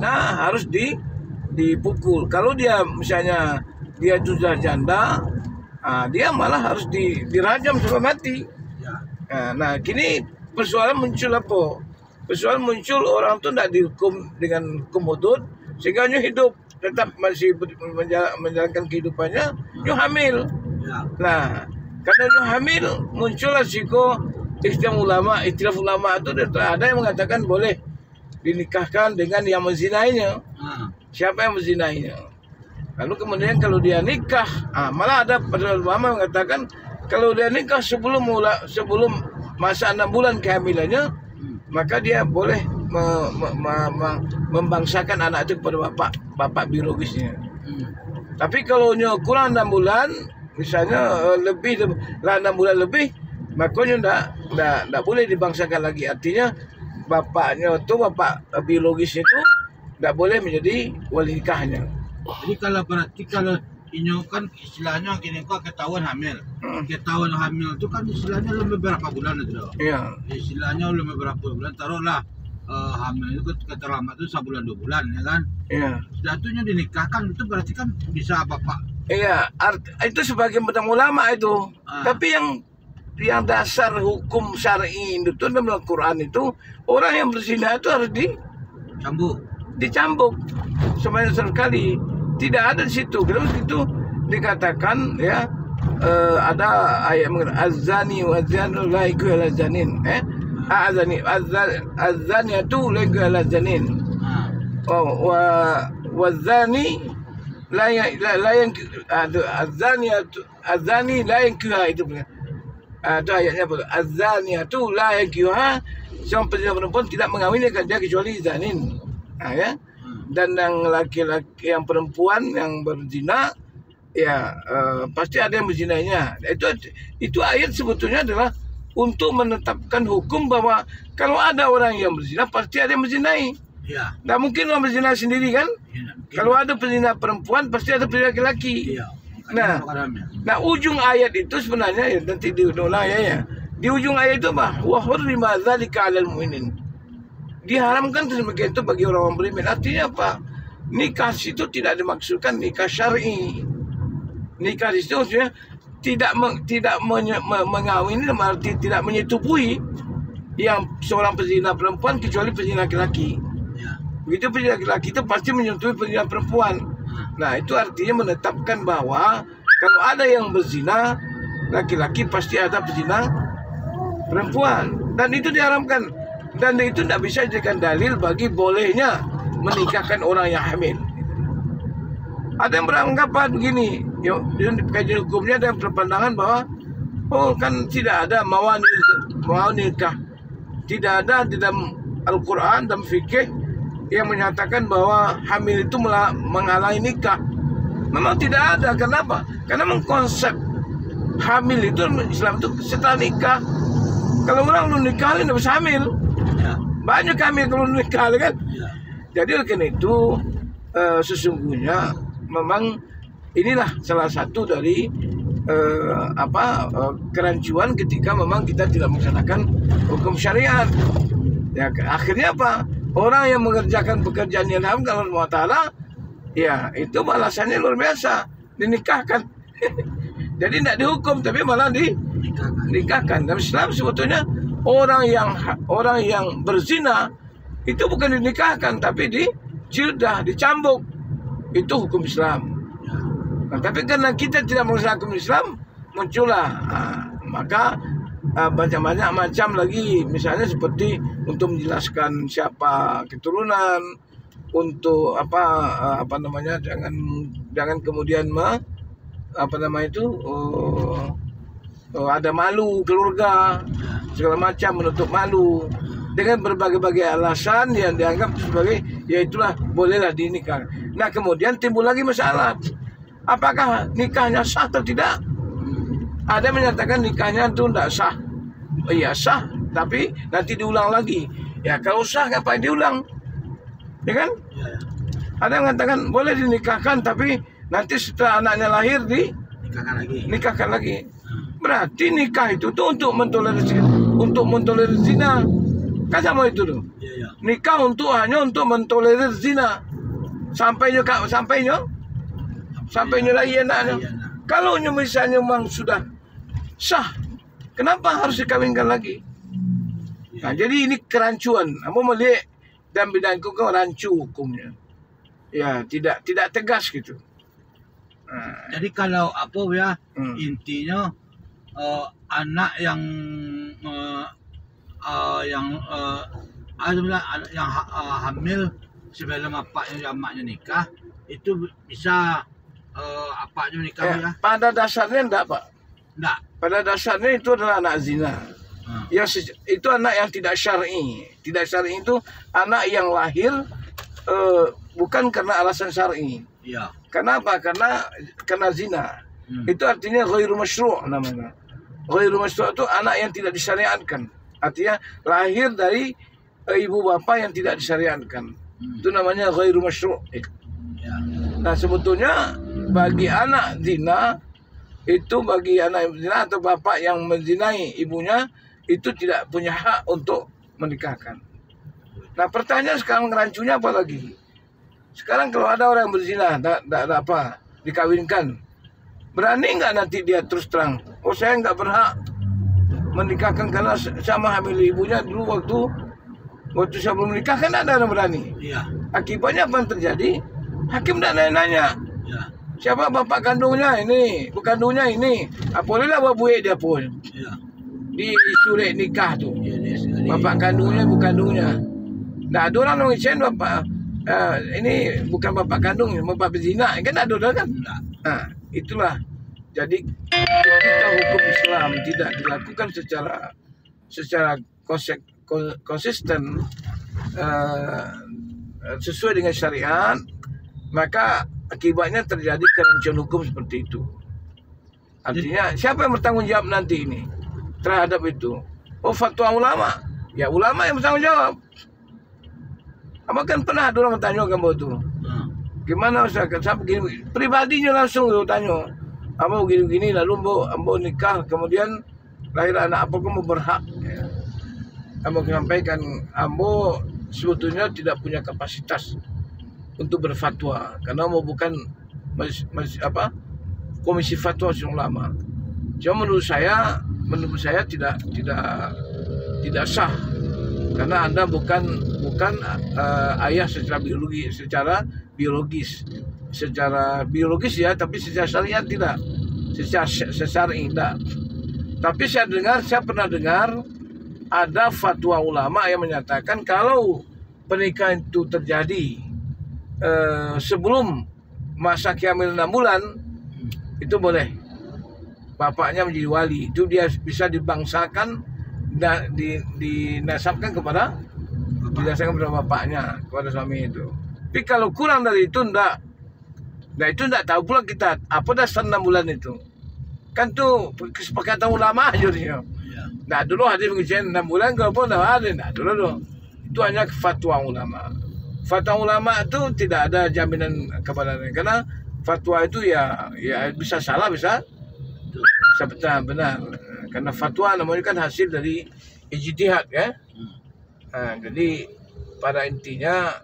berzina harus dipukul. Kalau dia misalnya dia sudah janda, dia malah harus dirajam sampai mati. Nah, kini persoalan muncul apa? Persoalan muncul orang tu tidak dihukum dengan hukum hudud sehingga dia hidup tetap masih menjalankan kehidupannya, dia hamil. Nah, karena dia hamil muncullah risiko ikhtilaf ulama itu ada yang mengatakan boleh dinikahkan dengan yang menzinainya. Siapa yang menzinainya? Lalu kemudian kalau dia nikah, malah ada ulama mengatakan kalau dia nikah sebelum masa 6 bulan kehamilannya, maka dia boleh membangsakan anak itu kepada bapak biologisnya. Tapi kalau kurang 6 bulan, misalnya lebih 6 bulan lebih, makanya tidak boleh dibangsakan lagi. Artinya bapaknya itu, bapak biologis itu tidak boleh menjadi wali nikahnya. Jadi kalau ini kan istilahnya gini kok ketahuan hamil. Ketahuan hamil itu kan istilahnya belum beberapa bulan itu. Iya. Istilahnya belum beberapa bulan, taruhlah hamil itu terlambat itu sebulan 2 bulan ya kan. Iya. Jatuhnya dinikahkan itu berarti kan bisa bapak. Iya, itu sebagian ulama itu. Tapi yang dasar hukum syar'i itu dalam Al-Quran itu orang yang berzina itu harus dicambuk sebanyak sekali. Tidak ada di situ. Kalau itu dikatakan ya, ada ayat mengatakan az-zani wa az-zanu la yakunu ala zanin. Az-zaniyatu la yakunu ala zanin. Wa az-zani az-zani la yankiha itu punya. Itu ayatnya apa? Az-zaniyatu la yankiha, seorang pezina perempuan tidak mengawinikan dia kecuali zanin. Ya. Dan yang laki-laki, yang perempuan yang berzina, ya pasti ada yang berzinainya. Itu ayat sebetulnya adalah untuk menetapkan hukum bahwa kalau ada orang yang berzina pasti ada yang berzinai. Ya. Tidak mungkin orang berzina sendiri kan? Ya, kalau ada pezina perempuan pasti ada pezina laki-laki. Ya. Nah, ujung ayat itu sebenarnya ya, nanti diulang ya. Di ujung ayat itu wa hurrima dzalika 'alal mu'minin. Diharamkan demikian itu bagi orang beriman. Artinya apa? Nikah itu tidak dimaksudkan nikah syar'i. Nikah itu maksudnya tidak mengawini, arti tidak menyetubui yang seorang pezina perempuan kecuali pezina laki-laki. Begitu pezina laki-laki itu pasti menyetubui pezina perempuan. Nah, itu artinya menetapkan bahwa kalau ada yang berzina laki-laki pasti ada pezina perempuan, dan itu diharamkan. Dan itu tidak bisa dijadikan dalil bagi bolehnya menikahkan orang yang hamil. Ada yang beranggapan begini, di kajian hukumnya ada yang berpandangan bahwa kan tidak ada mau nikah. Tidak ada di dalam Al-Quran dan fikih yang menyatakan bahwa hamil itu menghalangi nikah. Memang tidak ada. Kenapa? Karena mengkonsep hamil itu Islam itu setelah nikah. Kalau orang belum nikah tidak bisa hamil. Banyak kami kalau nikah kan. Jadi oleh itu sesungguhnya memang inilah salah satu dari kerancuan ketika memang kita tidak melaksanakan hukum syariat. Ya, akhirnya apa? Orang yang mengerjakan pekerjaan yang haram kalau Allah Taala, ya itu balasannya luar biasa, dinikahkan. Jadi tidak dihukum tapi malah dinikahkan. Dalam Islam sebetulnya orang yang berzina itu bukan dinikahkan tapi dijildah, dicambuk. Itu hukum Islam. Nah, tapi karena kita tidak melaksanakan hukum Islam, muncullah maka banyak macam lagi, misalnya seperti untuk menjelaskan siapa keturunan, untuk jangan kemudian ada malu keluarga, segala macam menutup malu dengan berbagai-bagai alasan yang dianggap sebagai ya itulah bolehlah dinikah. Nah kemudian timbul lagi masalah, apakah nikahnya sah atau tidak? Ada yang menyatakan nikahnya itu tidak sah. Iya sah, tapi nanti diulang lagi. Ya kalau sah ngapain diulang? Ya kan? Ada yang mengatakan boleh dinikahkan tapi nanti setelah anaknya lahir dinikahkan lagi. Berarti nikah itu tuh untuk mentolerir zina. Kan sama itu tuh. nikah hanya untuk mentolerir zina. Sampainya lagi anaknya. Kalau misalnya memang sudah sah, kenapa harus dikawinkan lagi? Nah, jadi ini kerancuan. Amo melihat dan bidang hukum rancu hukumnya. Ya, tidak tegas gitu. Jadi kalau apa ya, intinya anak yang hamil sebelum emaknya nikah itu bisa apanya nikah ya? Pada dasarnya enggak, Pak. Enggak. Pada dasarnya itu adalah anak zina. Itu anak yang tidak syar'i. Tidak syar'i itu anak yang lahir bukan karena alasan syar'i. Iya. Kenapa? Karena zina. Itu artinya ghairu masyru' namanya. Ghairu masyru' itu anak yang tidak disyariatkan. Artinya lahir dari ibu bapa yang tidak disyariatkan. Itu namanya ghairu masyru'. Ya. Nah, sebetulnya bagi anak zina atau bapak yang menzinai ibunya itu tidak punya hak untuk menikahkan. Nah, pertanyaan sekarang rancunya apa lagi? Sekarang kalau ada orang yang berzina, tidak apa, dikawinkan, berani nggak nanti dia terus terang, oh saya nggak berhak menikahkan karena sama hamil ibunya dulu waktu saya belum menikah, kan ada orang berani. Iya. Akibatnya apa yang terjadi? Hakim tidak nanya-nanya. Ya. Siapa bapak kandungnya ini, bukan kandungnya ini. Bolehlah babuik dia pun. Ya. Di surat nikah tuh. Ya, Bapak kandungnya bukan kandungnya. Nah, ada orang ngisian bapak ini bukan bapak kandungnya, bapak berzina. Kan ada orang kan? Nah, itulah. Jadi ketika hukum Islam tidak dilakukan secara konsisten sesuai dengan syariat, maka akibatnya terjadi kerancuan hukum seperti itu. Artinya siapa yang bertanggung jawab nanti ini terhadap itu? Oh, fatwa ulama. Ya, ulama yang bertanggung jawab. Apa kan pernah ada orang bertanya kamu itu? Gimana Ustaz? Saya begini, pribadinya langsung dia tanya. Ambo begini-begini lalu ambo nikah, kemudian lahir anak apa kamu berhak? Ya. Ambo menyampaikan ambo sebetulnya tidak punya kapasitas untuk berfatwa karena mau bukan komisi fatwa ulama. Cuma menurut saya tidak sah karena Anda bukan ayah secara biologis ya, tapi secara syariat tidak, secara syar'i tidak. Tapi saya pernah dengar ada fatwa ulama yang menyatakan kalau pernikahan itu terjadi sebelum masa hamil 6 bulan itu boleh bapaknya menjadi wali, itu dia bisa dibangsakan dan dinasabkan kepada bapaknya, kepada suami itu. Tapi kalau kurang dari itu enggak. Nah, itu enggak tahu pula kita apa dasar 6 bulan itu. Kan tuh kesepakatan ulama aja dia. Nah, dulu hadis mengucapkan 6 bulan kalau pun enggak ada. Nah, dulu. Itu hanya fatwa ulama. Fatwa ulama itu tidak ada jaminan kebenaran karena fatwa itu ya bisa salah, bisa benar. Karena fatwa namanya kan hasil dari ijtihad ya. Nah, jadi pada intinya